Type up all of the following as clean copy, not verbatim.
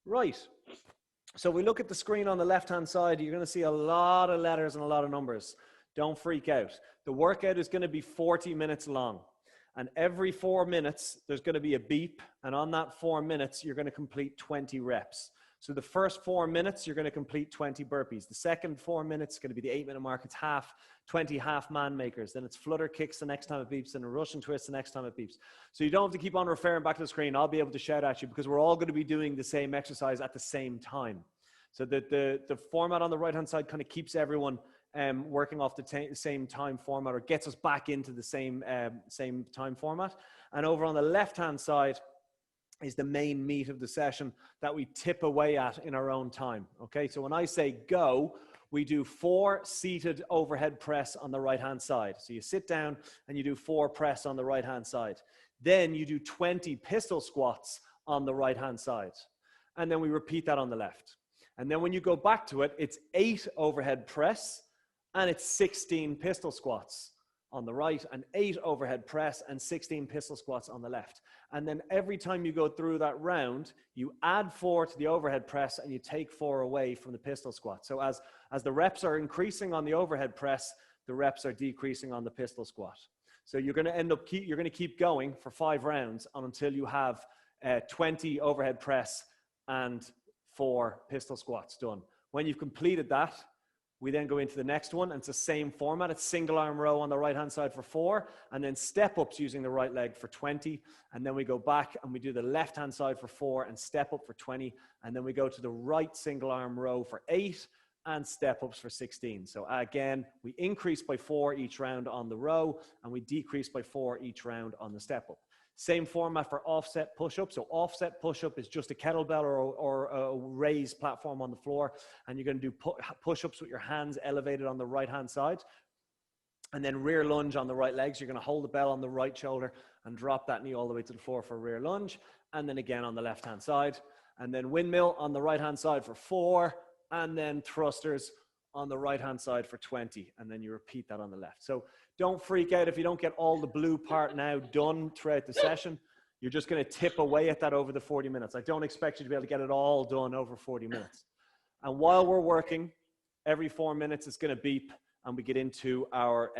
Right. So we look at the screen on the left-hand side, you're going to see a lot of letters and a lot of numbers. Don't freak out. The workout is going to be 40 minutes long. And every 4 minutes, there's going to be a beep. And on that 4 minutes, you're going to complete 20 reps. So the first 4 minutes, you're going to complete 20 burpees. The second 4 minutes is going to be the 8-minute mark. It's 20 half man makers. Then it's flutter kicks the next time it beeps, and a Russian twist the next time it beeps. So you don't have to keep on referring back to the screen. I'll be able to shout at you because we're all going to be doing the same exercise at the same time. So the format on the right-hand side kind of keeps everyone working off the same time format, or gets us back into the same time format. And over on the left-hand side is the main meat of the session that we tip away at in our own time. Okay, so when I say go, we do 4 seated overhead press on the right-hand side. So you sit down and you do 4 press on the right-hand side. Then you do 20 pistol squats on the right-hand side. And then we repeat that on the left. And then when you go back to it, it's 8 overhead press and it's 16 pistol squats on the right, and 8 overhead press and 16 pistol squats on the left. And then every time you go through that round, you add 4 to the overhead press and you take 4 away from the pistol squat. So as the reps are increasing on the overhead press, the reps are decreasing on the pistol squat. So you're going to end up you're going to keep going for 5 rounds until you have 20 overhead press and 4 pistol squats done. When you've completed that, we then go into the next one, and it's the same format. It's single arm row on the right-hand side for 4, and then step ups using the right leg for 20. And then we go back and we do the left-hand side for 4 and step up for 20. And then we go to the right single arm row for 8 and step ups for 16. So again, we increase by 4 each round on the row, and we decrease by 4 each round on the step up. Same format for offset push-up. So offset push-up is just a kettlebell or a raised platform on the floor. And you're going to do push-ups with your hands elevated on the right-hand side. And then rear lunge on the right legs. You're going to hold the bell on the right shoulder and drop that knee all the way to the floor for rear lunge. And then again on the left-hand side. And then windmill on the right-hand side for 4. And then thrusters on the right-hand side for 20. And then you repeat that on the left. So don't freak out if you don't get all the blue part now done throughout the session. You're just going to tip away at that over the 40 minutes. I don't expect you to be able to get it all done over 40 minutes. And while we're working, every 4 minutes it's going to beep, and we get into our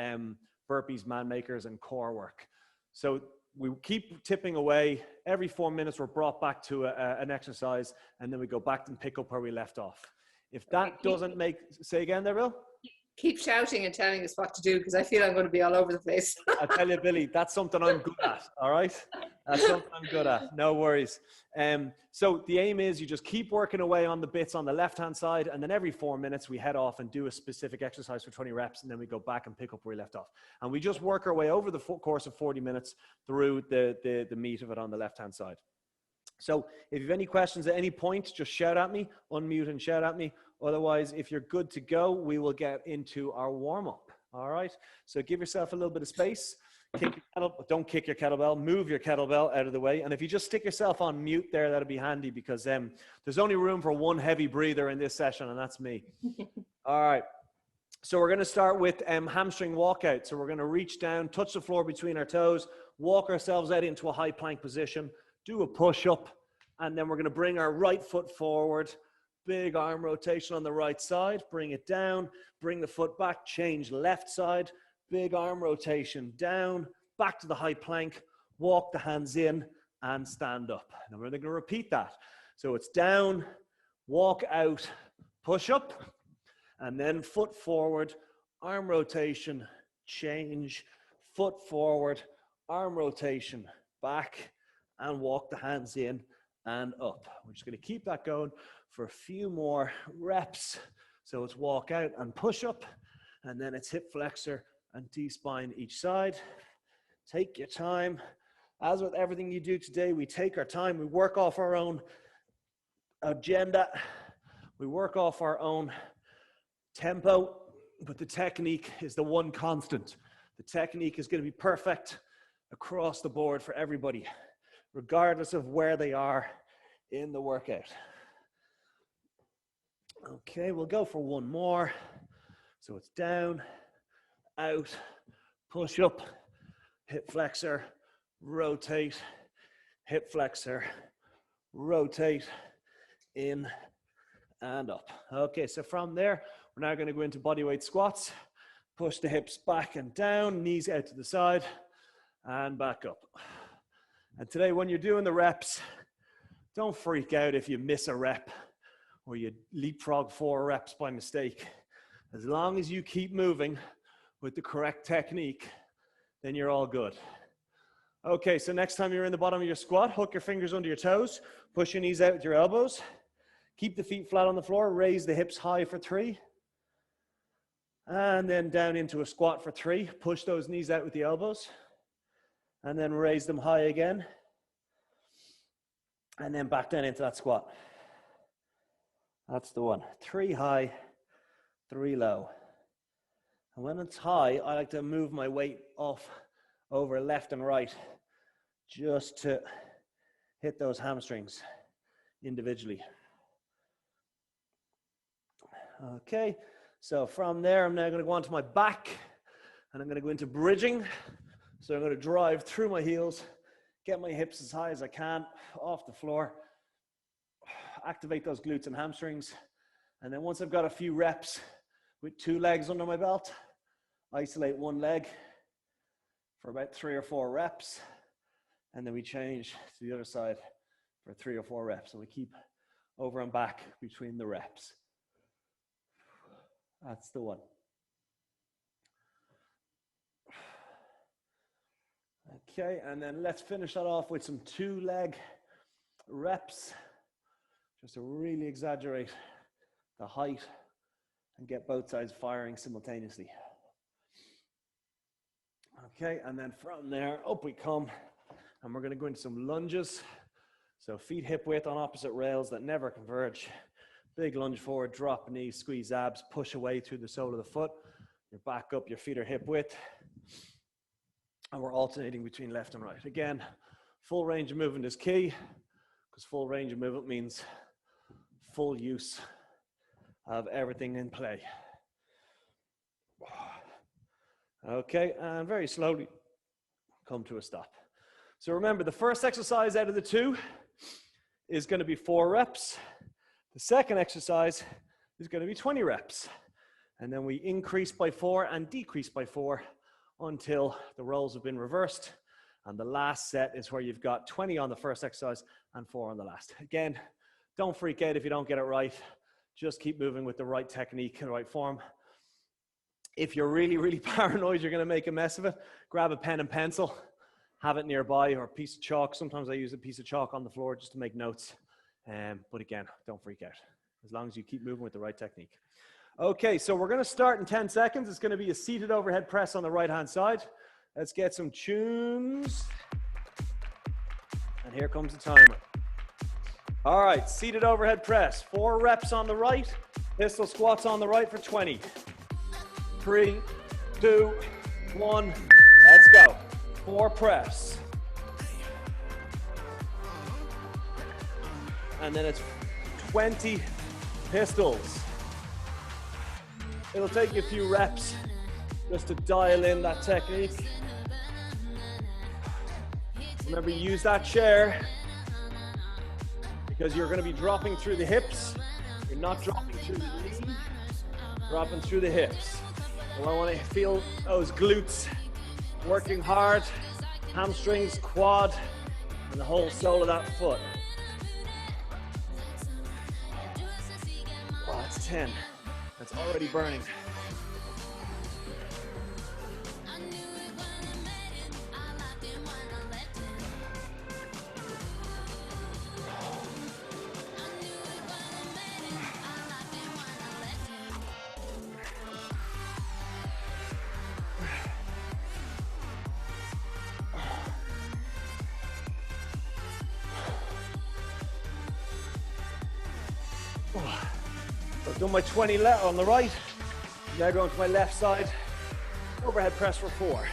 burpees, man makers, and core work. So we keep tipping away. Every 4 minutes we're brought back to an exercise, and then we go back and pick up where we left off. If that doesn't make, say again there, Bill? Keep shouting and telling us what to do, because I feel I'm going to be all over the place. I tell you, Billy, that's something I'm good at, all right? That's something I'm good at, no worries. So the aim is you just keep working away on the bits on the left-hand side, and then every 4 minutes we head off and do a specific exercise for 20 reps, and then we go back and pick up where we left off. And we just work our way over the course of 40 minutes through the meat of it on the left-hand side. So if you have any questions at any point, just shout at me, unmute and shout at me. Otherwise, if you're good to go, we will get into our warm-up. All right. So give yourself a little bit of space. Don't kick your kettlebell. Move your kettlebell out of the way. And if you just stick yourself on mute there, that'll be handy, because there's only room for one heavy breather in this session, and that's me. All right. So we're going to start with hamstring walkout. So we're going to reach down, touch the floor between our toes, walk ourselves out into a high plank position, do a push-up, and then we're going to bring our right foot forward. Big arm rotation on the right side, bring it down, bring the foot back, change left side, big arm rotation down, back to the high plank, walk the hands in and stand up. And we're going to repeat that. So it's down, walk out, push up, and then foot forward, arm rotation, change, foot forward, arm rotation, back, and walk the hands in and up. We're just going to keep that going for a few more reps. So it's walk out and push up, and then it's hip flexor and T-spine each side. Take your time. As with everything you do today, we take our time. We work off our own agenda. We work off our own tempo, but the technique is the one constant. The technique is going to be perfect across the board for everybody, regardless of where they are in the workout. Okay, we'll go for one more. So it's down, out, push up, hip flexor, rotate, hip flexor, rotate, in and up. Okay, so from there, we're now going to go into bodyweight squats. Push the hips back and down, knees out to the side, and back up. And today, when you're doing the reps, don't freak out if you miss a rep or you leapfrog 4 reps by mistake. As long as you keep moving with the correct technique, then you're all good. Okay, so next time you're in the bottom of your squat, hook your fingers under your toes, push your knees out with your elbows, keep the feet flat on the floor, raise the hips high for 3, and then down into a squat for 3. Push those knees out with the elbows, and then raise them high again, and then back down into that squat. That's the one. 3 high, 3 low. And when it's high, I like to move my weight off over left and right just to hit those hamstrings individually. Okay, so from there, I'm now going to go onto my back and I'm going to go into bridging. So I'm going to drive through my heels, get my hips as high as I can off the floor, activate those glutes and hamstrings. And then once I've got a few reps with 2 legs under my belt, isolate 1 leg for about 3 or 4 reps. And then we change to the other side for 3 or 4 reps. So we keep over and back between the reps. That's the one. Okay, and then let's finish that off with some 2-leg reps, just to really exaggerate the height and get both sides firing simultaneously. Okay, and then from there, up we come, and we're going to go into some lunges. So feet hip width on opposite rails that never converge. Big lunge forward, drop knees, squeeze abs, push away through the sole of the foot. Your back up, your feet are hip width. And we're alternating between left and right. Again, full range of movement is key, because full range of movement means full use of everything in play. Okay, and very slowly come to a stop. So remember, the first exercise out of the 2 is going to be 4 reps. The second exercise is going to be 20 reps. And then we increase by 4 and decrease by 4 until the roles have been reversed. And the last set is where you've got 20 on the first exercise and 4 on the last. Again, don't freak out if you don't get it right. Just keep moving with the right technique and the right form. If you're really, really paranoid you're going to make a mess of it, grab a pen and pencil, have it nearby, or a piece of chalk. Sometimes I use a piece of chalk on the floor just to make notes. But again, don't freak out, as long as you keep moving with the right technique. Okay, so we're going to start in 10 seconds. It's going to be a seated overhead press on the right-hand side. Let's get some tunes. And here comes the timer. All right, seated overhead press. 4 reps on the right, pistol squats on the right for 20. 3, 2, 1, let's go. 4 press. And then it's 20 pistols. It'll take you a few reps just to dial in that technique. Remember, use that chair because you're going to be dropping through the hips. You're not dropping through the knees, dropping through the hips. So I want to feel those glutes working hard, hamstrings, quad, and the whole sole of that foot. Oh, that's 10. That's already burning. I've done my 20 on the right. Now going to my left side. Overhead press for 4.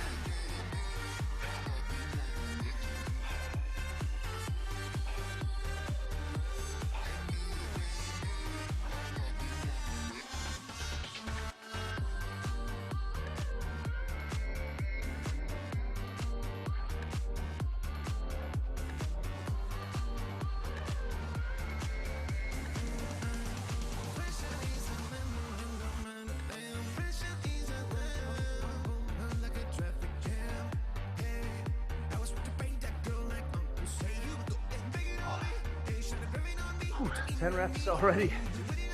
10 reps already.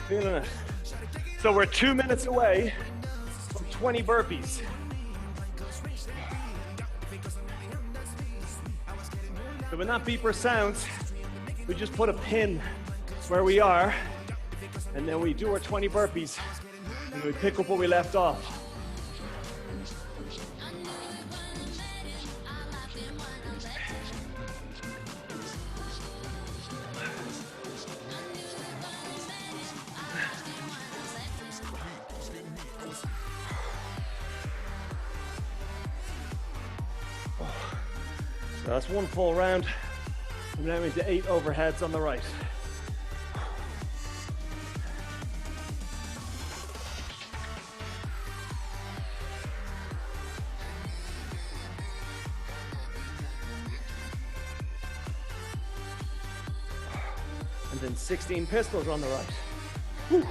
Feeling it. So we're 2 minutes away from 20 burpees. So when that beeper sounds, we just put a pin where we are, and then we do our 20 burpees, and we pick up where we left off. So that's one full round. I'm now into 8 overheads on the right. And then 16 pistols on the right. Whew.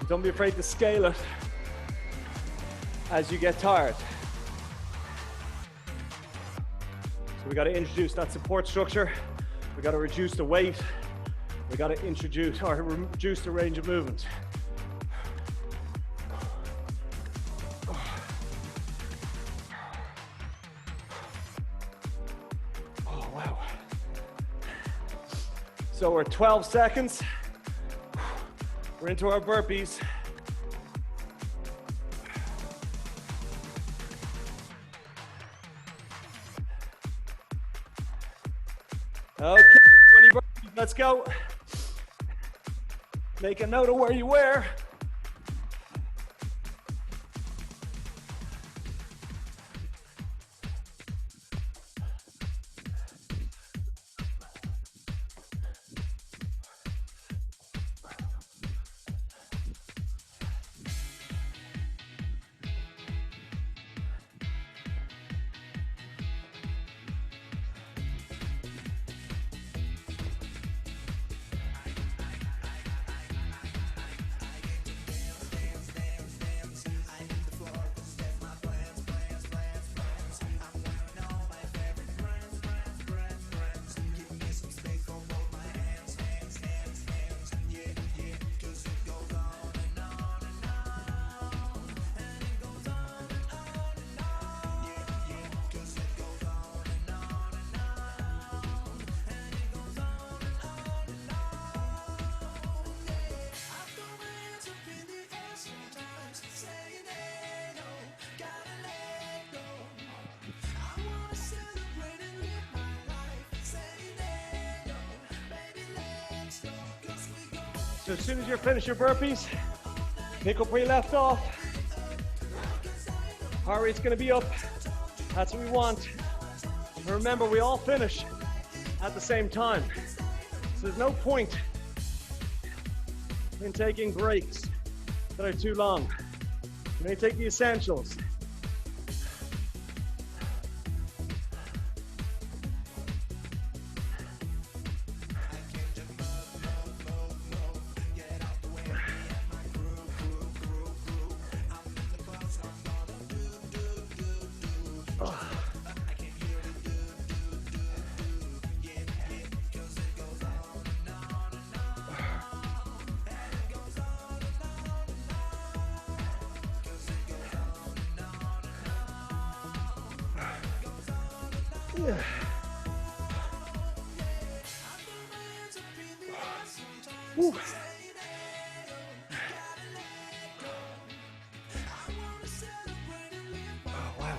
Don't be afraid to scale it as you get tired. So we got to introduce that support structure. We got to reduce the weight. We got to introduce or reduce the range of movement. Oh, wow. So we're 12 seconds. We're into our burpees. Okay, 20 burpees, let's go. Make a note of where you were. So as soon as you're finished your burpees, pick up where you left off. Heart rate's gonna be up. That's what we want. And remember, we all finish at the same time. So there's no point in taking breaks that are too long. You may take the essentials. Woo. Oh, wow.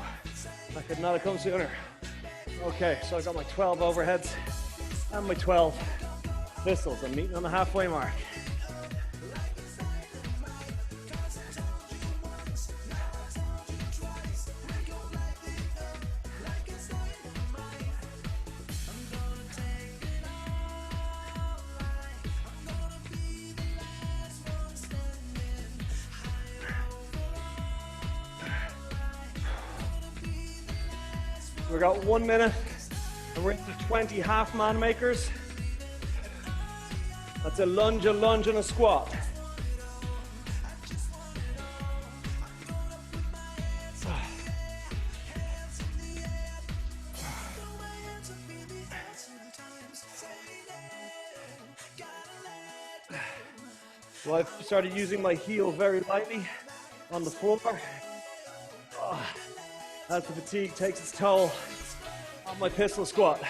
I could not have come sooner. Okay, so I got my 12 overheads and my 12 pistols. I'm meeting on the halfway mark. We've got 1 minute and we're into 20 half man makers. That's a lunge, and a squat. So I've started using my heel very lightly on the floor. As the fatigue takes its toll on my pistol squat.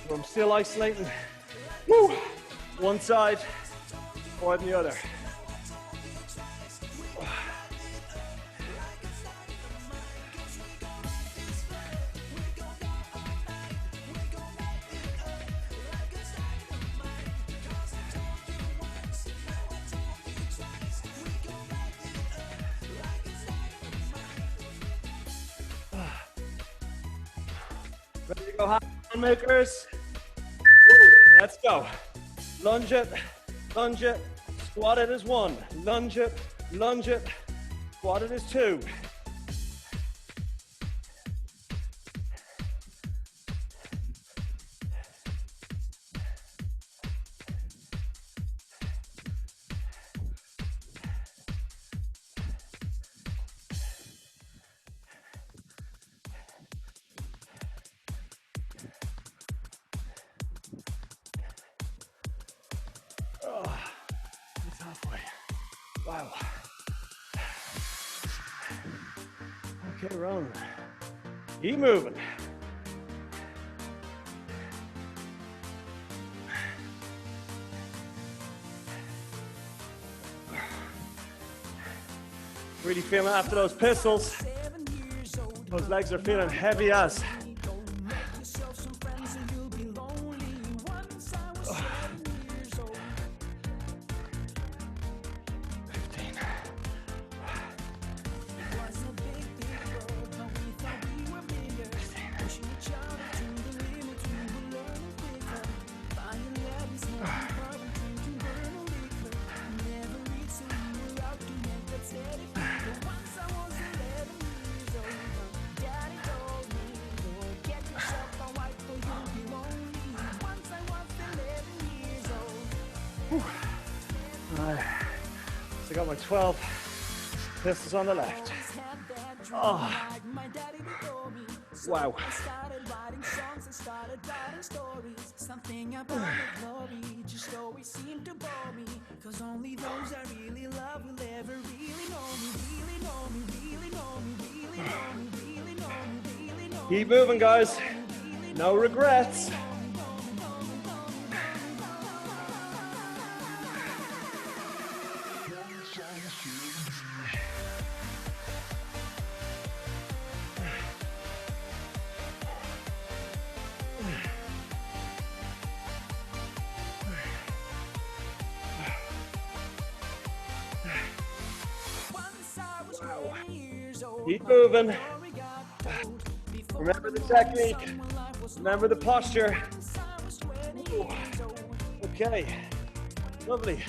So I'm still isolating one side or the other. Ready to go, half makers? Let's go. Lunge it, squat it as 1. Lunge it, squat it as 2. It's halfway. Wow. Okay, Ronan. Keep moving. Really feeling after those pistols. Those legs are feeling heavy as. So I got my 12 pistols on the left. Oh. Wow. Something about the glory just always seemed to bore me, cause only those I really love will ever really know me, really know me, really know me, really know me, really know me, really know me. Keep moving, guys. No regrets. Keep moving. Remember the technique. Remember the posture. Ooh. Okay. Lovely.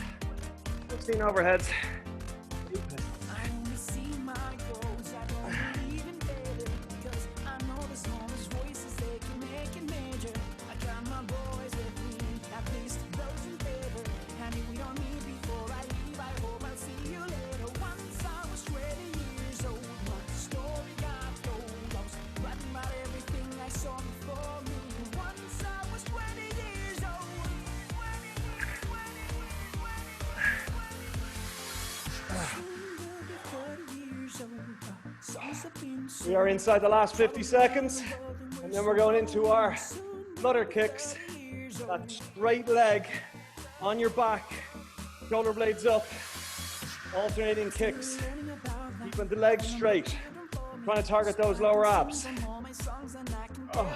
16 overheads. We are inside the last 50 seconds, and then we're going into our flutter kicks. That straight leg on your back, shoulder blades up, alternating kicks, keeping the legs straight, trying to target those lower abs. Oh.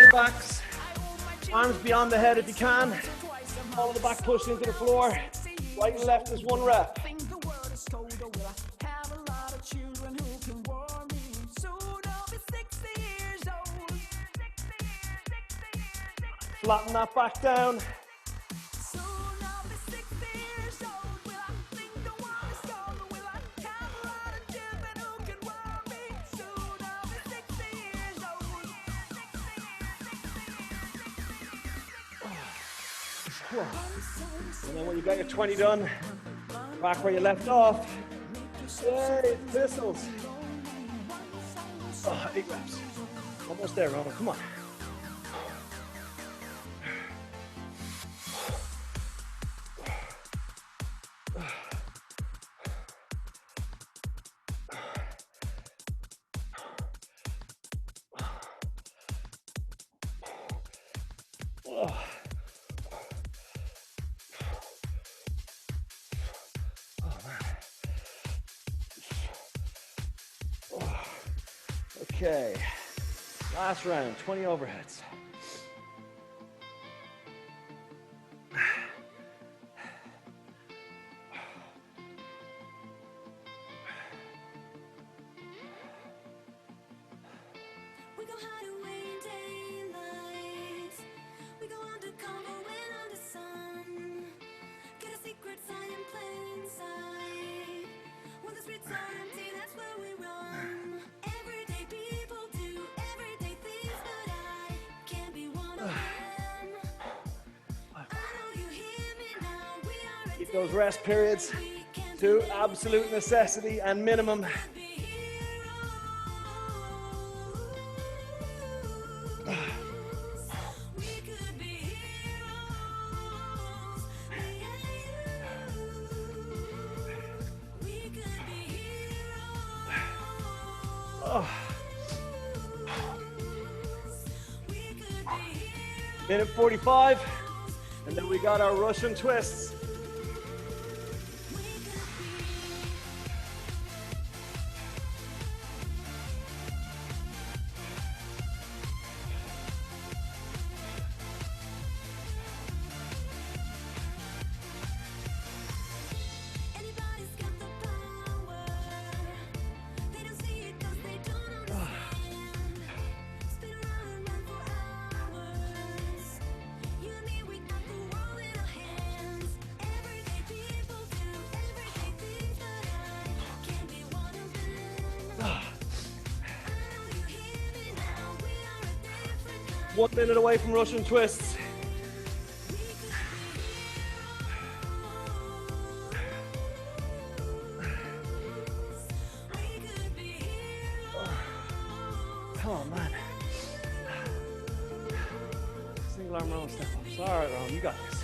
the backs. Arms beyond the head if you can. All of the back push into the floor. Right and left is one rep. Flatten that back down. And then when you got your 20 done, back where you left off. Yay, pistols. Oh, 8 reps. Almost there, Ronan. Come on. Okay, last round, 20 overheads. We go hide away in daylight. We go undercover when under sun. Get a secret sign in plain sight. When the streets are empty, that's where we run. Everyday people do everyday things, but I can't be one of them. I know you hear me now. We are Keep those rest periods to absolute necessity and minimum. Minute 45, and then we got our Russian twists. One minute away from Russian twists. Oh man. Single arm roll step ups. All right, Ronan, you got this.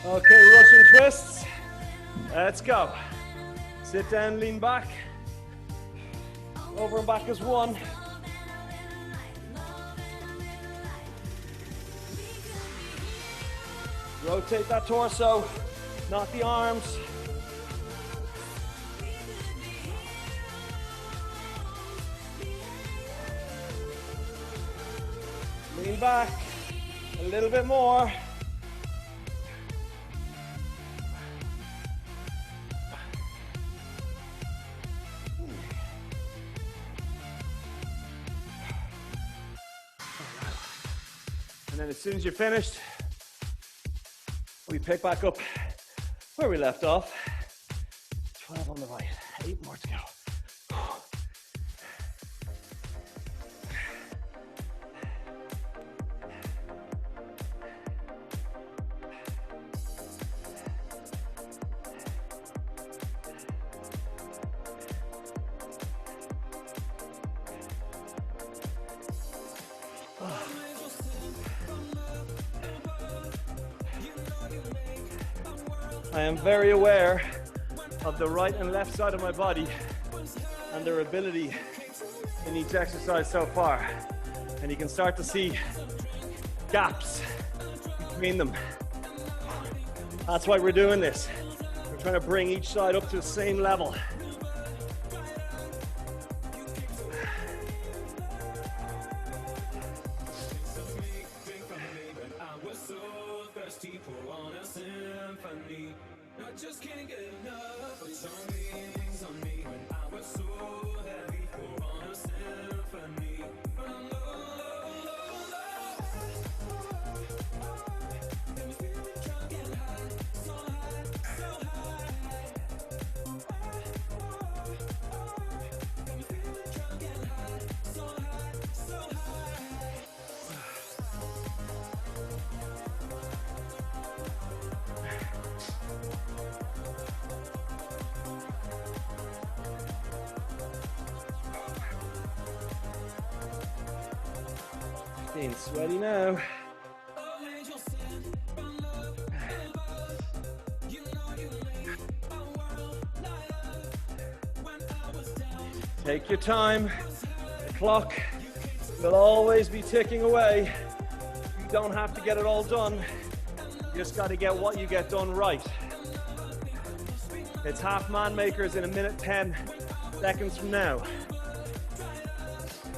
Okay, Russian twists. Let's go. Sit down, lean back. Over and back is one. Rotate that torso, not the arms. Lean back a little bit more. And then as soon as you're finished, we pick back up where we left off. 12 on the right, 8 more to go. I am very aware of the right and left side of my body and their ability in each exercise so far. And you can start to see gaps between them. That's why we're doing this. We're trying to bring each side up to the same level. Getting sweaty now. Take your time. The clock will always be ticking away. You don't have to get it all done. You just got to get what you get done right. It's half man makers in 1:10 seconds from now.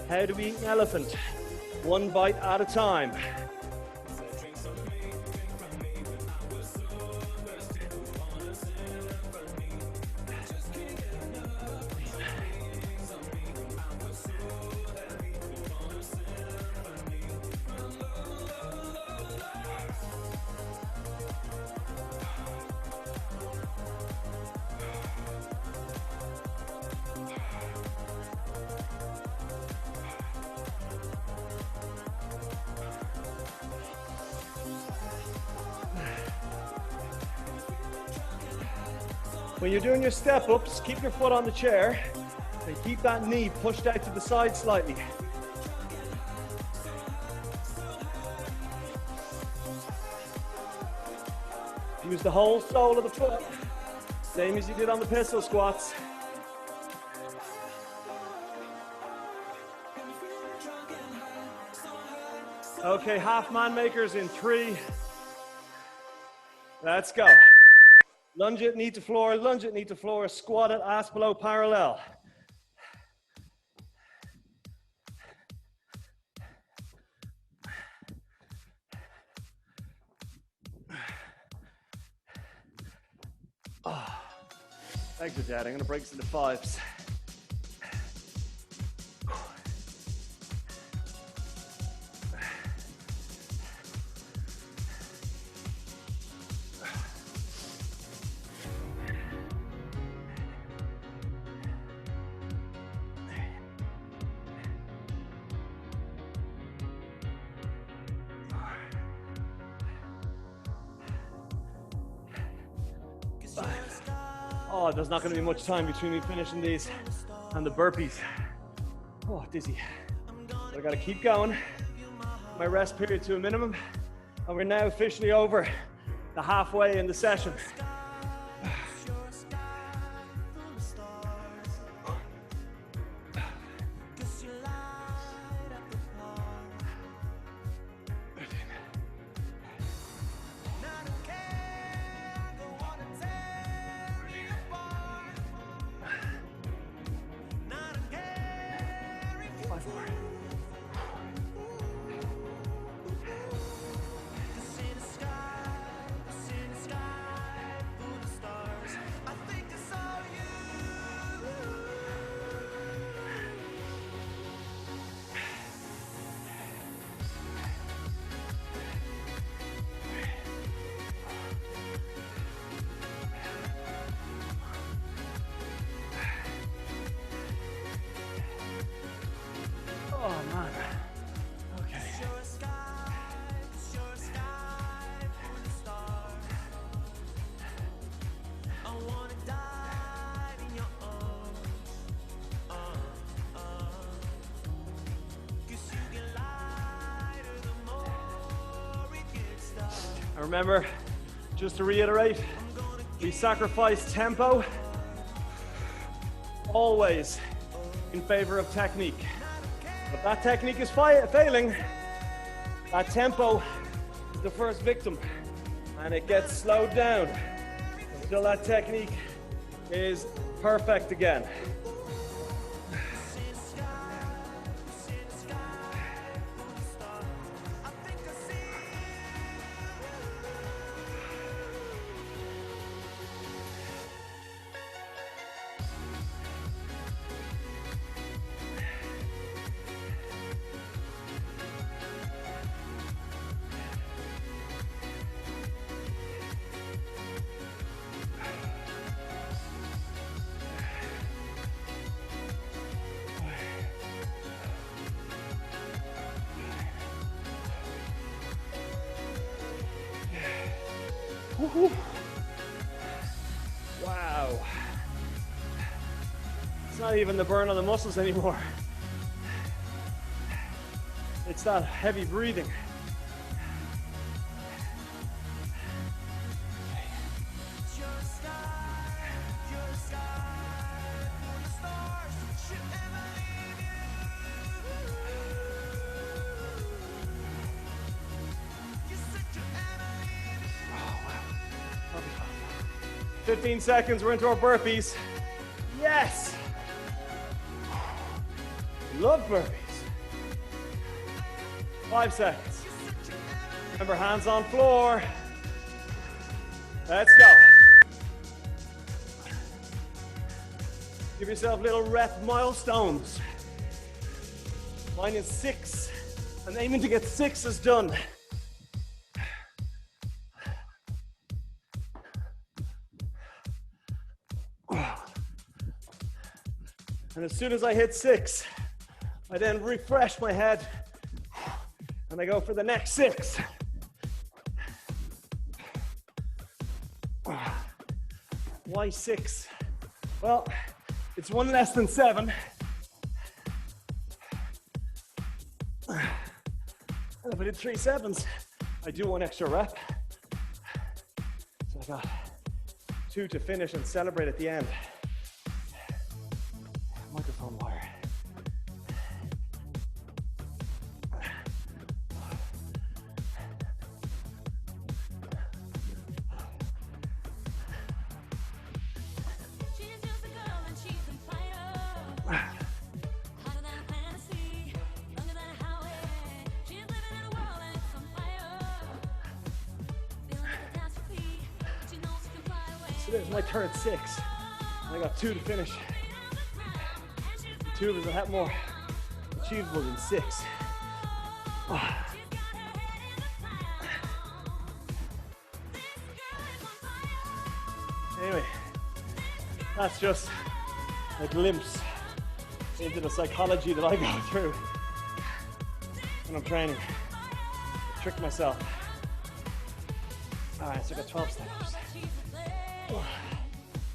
How do we eat an elephant? One bite at a time. When you're doing your step ups, keep your foot on the chair and keep that knee pushed out to the side slightly. Use the whole sole of the foot, same as you did on the pistol squats. Okay, half man makers in 3. Let's go. Lunge it, knee to floor, lunge it, knee to floor, squat it, ass below parallel. Oh, legs are dead. I'm going to break this into 5s. Oh, there's not going to be much time between me finishing these and the burpees. Oh, dizzy. But I got to keep going. My rest period to a minimum. And we're now officially over the halfway in the session. Oh man. Okay. And remember, just to reiterate, We sacrifice tempo always in favor of technique. If that technique is failing, that tempo is the first victim, and it gets slowed down until that technique is perfect again. Woohoo. Wow. It's not even the burn on the muscles anymore. It's that heavy breathing. Oh, wow. 15 seconds, we're into our burpees. Yes! Love burpees. 5 seconds. Remember, hands on floor. Let's go. Give yourself little rep milestones. Mine is 6. I'm aiming to get 6s done. And as soon as I hit 6, I then refresh my head and I go for the next 6. Why 6? Well, it's one less than 7. And if I did 3 7s, I do 1 extra rep. So I got 2 to finish and celebrate at the end. Microphone wire. So there's my third 6. I got 2 to finish. 2 is a lot more achievable than 6. Anyway, that's just a glimpse into the psychology that I go through when I'm training. I trick myself. All right, so I got 12 steps.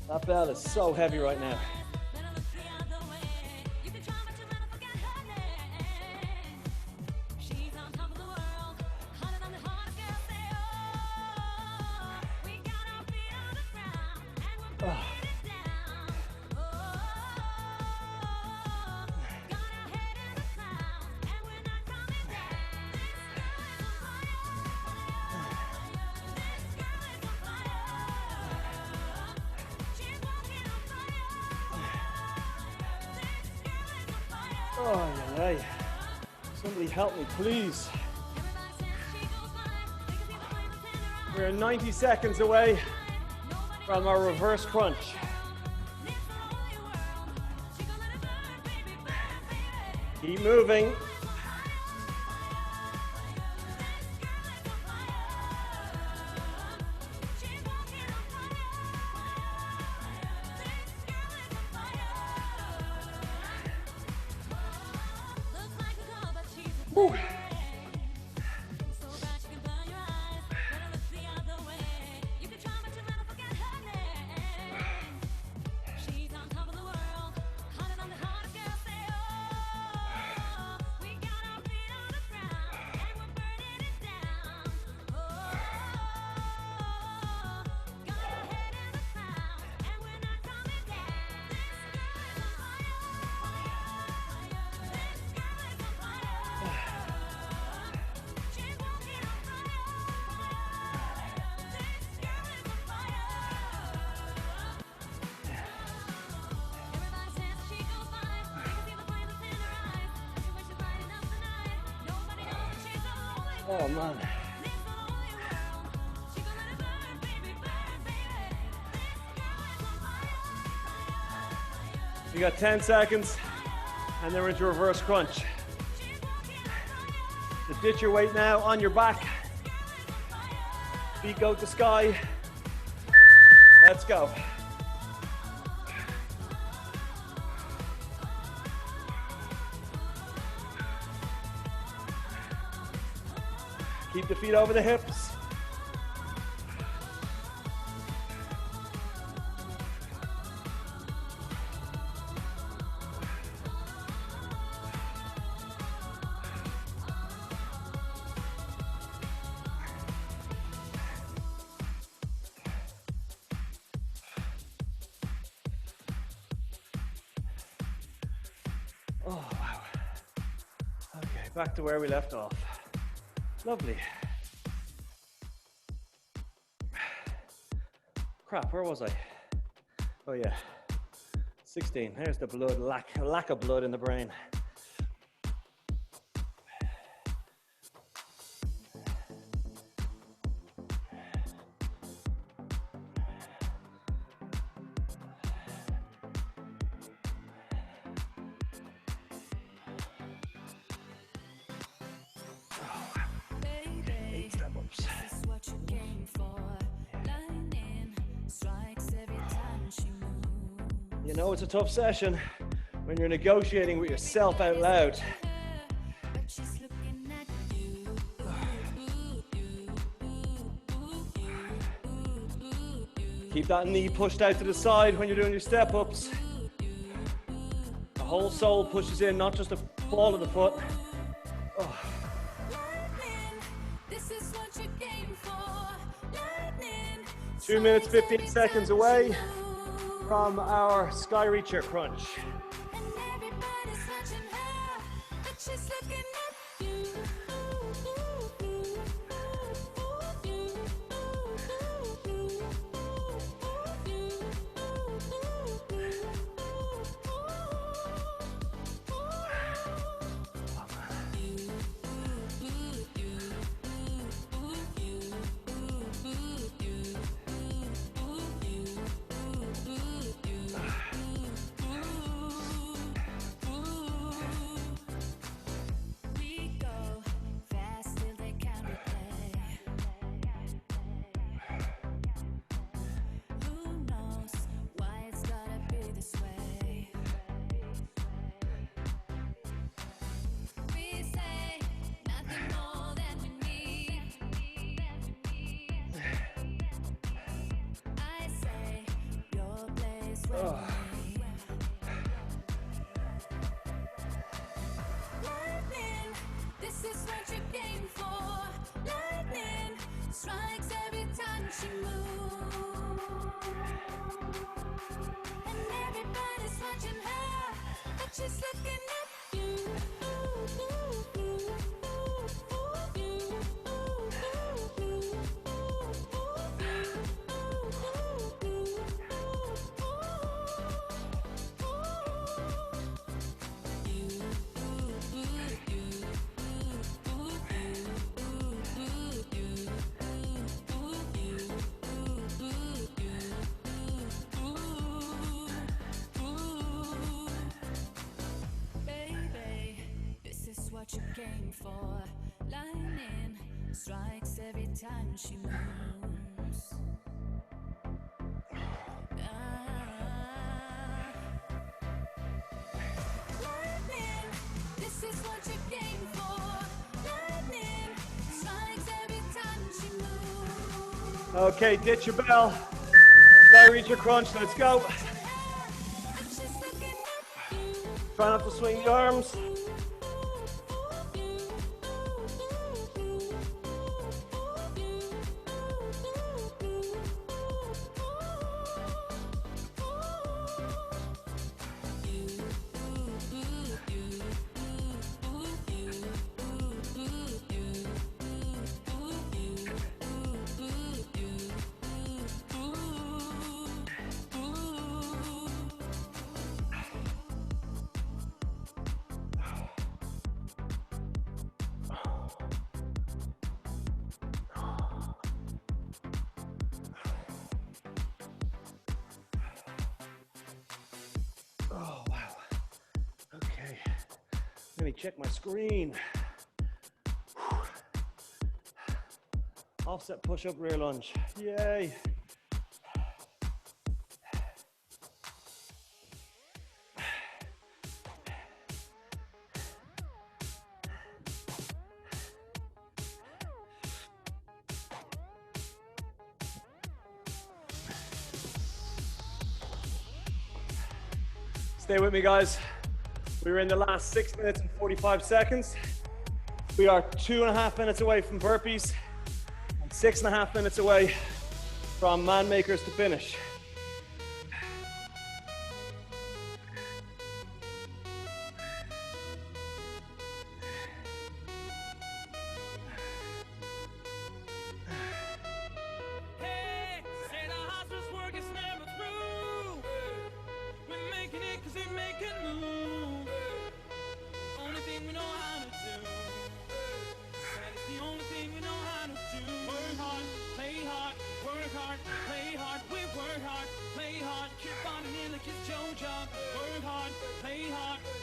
That bell is so heavy right now. Oh, yeah. Somebody help me, please. We're 90 seconds away from our reverse crunch. Keep moving. Woo. Oh man. You got 10 seconds, and then we're into reverse crunch. So ditch your weight now on your back. Feet go to sky. Let's go. Keep the feet over the hips. Oh, wow. Okay, back to where we left off. Lovely. Crap, where was I? Oh yeah, 16. There's the blood, lack of blood in the brain. You know it's a tough session when you're negotiating with yourself out loud. Keep that knee pushed out to the side when you're doing your step ups. The whole sole pushes in, not just the ball of the foot. Oh. 2 minutes, 15 seconds away from our sky reacher crunch. You came for. Lightning strikes every time she moves. Lightning, this is what you came for. Lightning strikes every time she moves. Okay, ditch your bell. Sky reacher crunch, let's go. Try not to swing the arms. Let me check my screen. Offset push-up rear lunge. Yay. Stay with me, guys. We're in the last 6 minutes and 45 seconds. We are 2.5 minutes away from burpees and 6.5 minutes away from man makers to finish.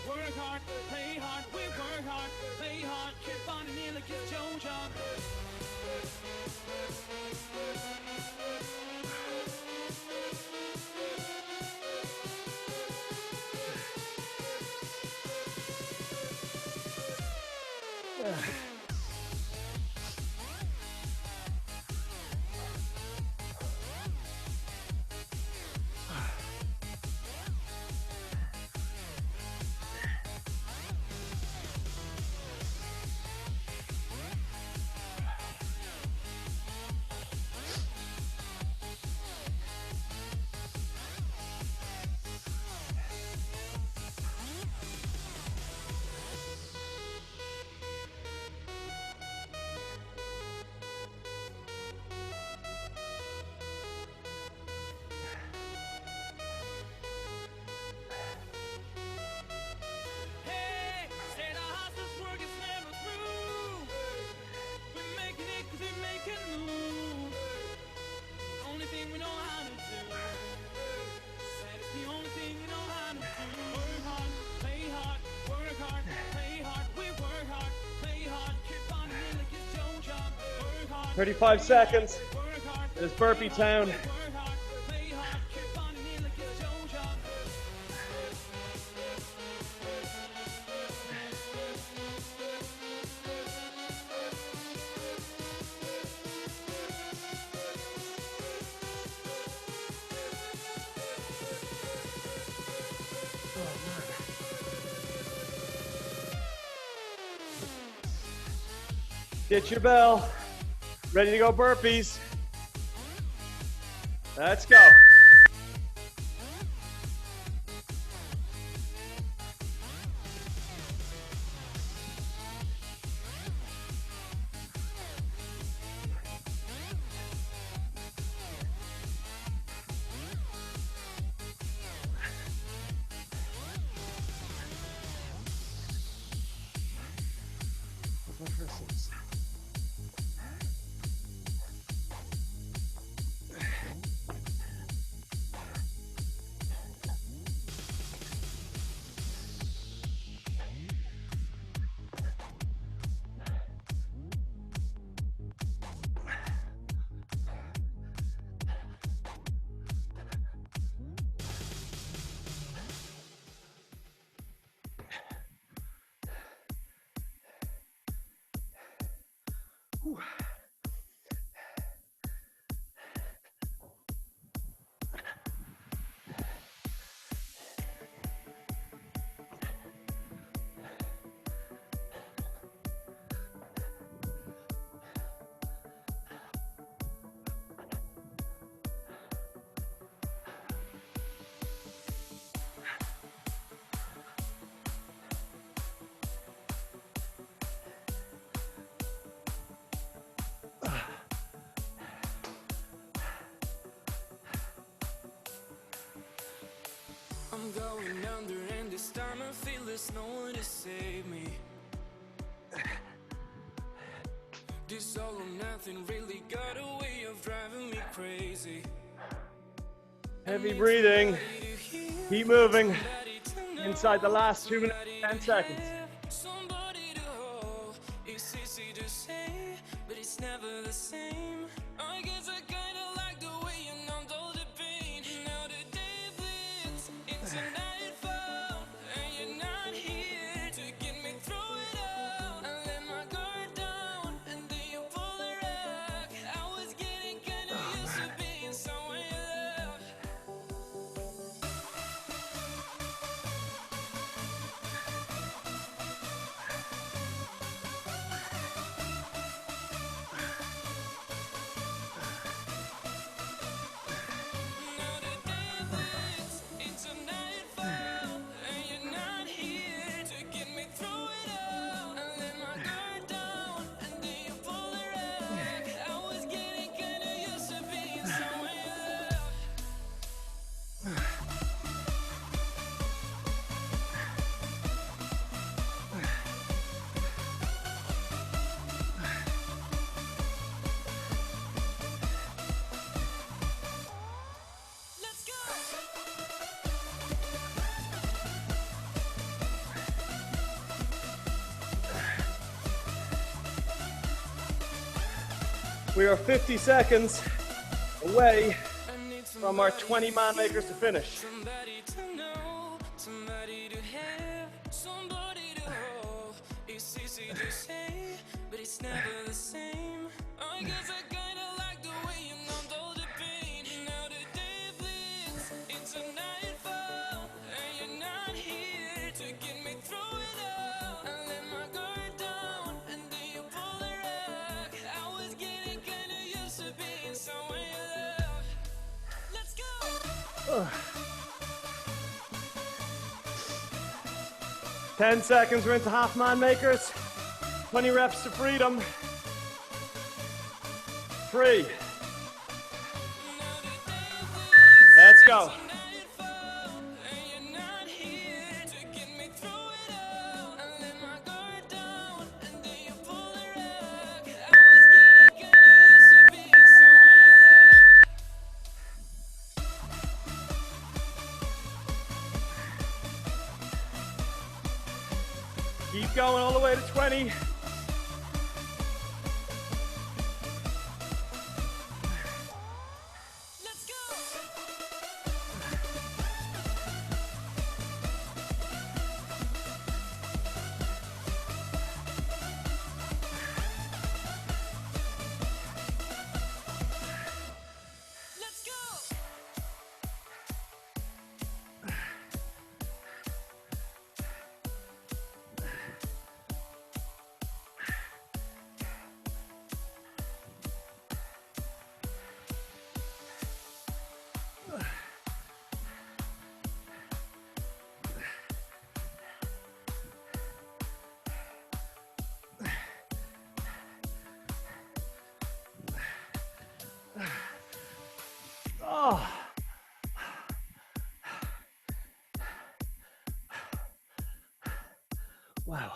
Work hard, 35 seconds. It's burpee town. Get your bell. Ready to go burpees. Let's go. I'm going under, and this time I feel there's no one to save me. This all or nothing really got a way of driving me crazy. Heavy breathing. Keep moving. Inside the last 2 minutes and 10 seconds. it's never the same. I guess I kinda like the way you numbed all the pain. Now the day bleeds into nightfall, and you're not here to get me through it all. I let my guard down, and then you pull the rug. I was getting kinda used to being someone you love. Now the day bleeds into nightfall, and you're not here to get me through it all. I let my guard down, and then you pull the rug. I was getting kinda used to being someone you love. Let's go. We are 50 seconds away I need from our 20 man makers to finish. somebody to know, somebody to have, somebody to hold. It's easy to say, but it's never the same. I guess I kinda like the way you numbed all the pain. Now the day bleeds into nightfall, and you're not here to get me through it all. I let my guard down, and then you pull the rug. I was getting kinda used to being someone you love. Let's go. 10 seconds, we're into half man makers. 20 reps to freedom. 3. Let's go. Keep going all the way to 20. Let's go. Let's go. Oh. Wow.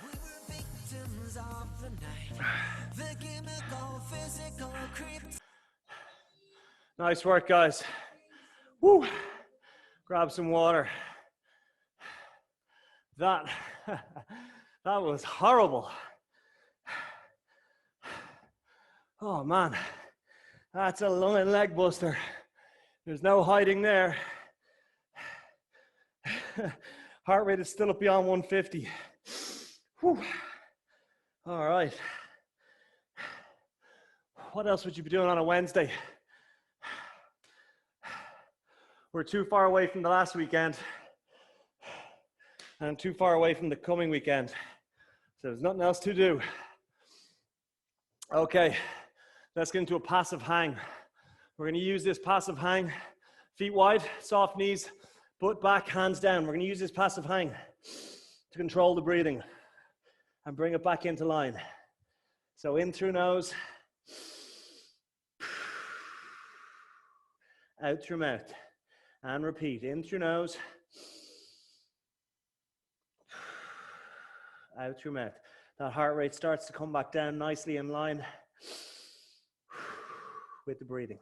We were victims of the night, the chemical, physical creep. Nice work, guys. Woo. Grab some water. That was horrible. Oh man, that's a lung and leg buster. There's no hiding there. Heart rate is still up beyond 150. Whew. All right. What else would you be doing on a Wednesday? We're too far away from the last weekend and too far away from the coming weekend. So there's nothing else to do. Okay, let's get into a passive hang. We're going to use this passive hang, feet wide, soft knees, butt back, hands down. We're going to use this passive hang to control the breathing and bring it back into line. So in through nose, out through mouth, and repeat. In through nose, out through mouth. That heart rate starts to come back down nicely in line with the breathing.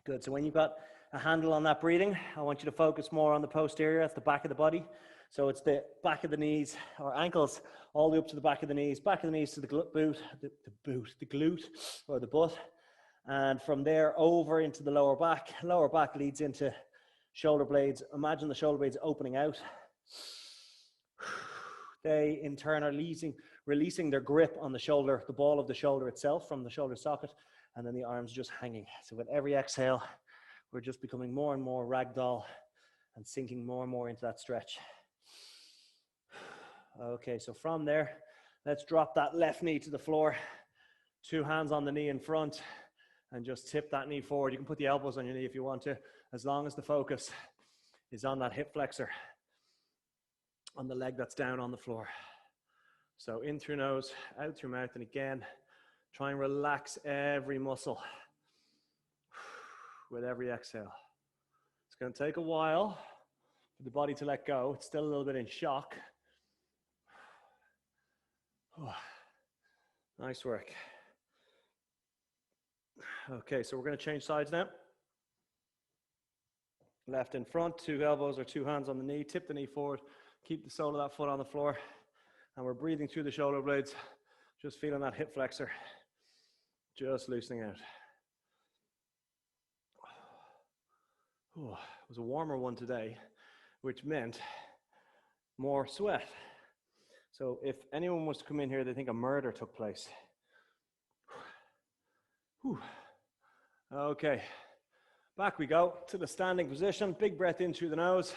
Good, so when you've got a handle on that breathing, I want you to focus more on the posterior, at the back of the body. So it's the back of the knees or ankles all the way up to the back of the knees to the glute or the butt. And from there over into the lower back. Lower back leads into shoulder blades. Imagine the shoulder blades opening out. They in turn are releasing their grip on the shoulder, the ball of the shoulder itself from the shoulder socket, and then the arms just hanging. So with every exhale, we're just becoming more and more ragdoll and sinking more and more into that stretch. Okay, so from there, let's drop that left knee to the floor. 2 hands on the knee in front and just tip that knee forward. You can put the elbows on your knee if you want to, as long as the focus is on that hip flexor, on the leg that's down on the floor. So in through nose, out through mouth, and again, try and relax every muscle with every exhale. It's going to take a while for the body to let go. It's still a little bit in shock. Nice work. Okay, so we're going to change sides now. Left in front, 2 elbows or 2 hands on the knee, tip the knee forward, keep the sole of that foot on the floor, and we're breathing through the shoulder blades, just feeling that hip flexor, just loosening out. Oh, it was a warmer one today, which meant more sweat. So if anyone was to come in here, they think a murder took place. Whew. Okay, back we go to the standing position. Big breath in through the nose,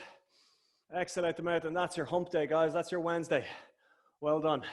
exhale out the mouth, and that's your hump day, guys. That's your Wednesday. Well done.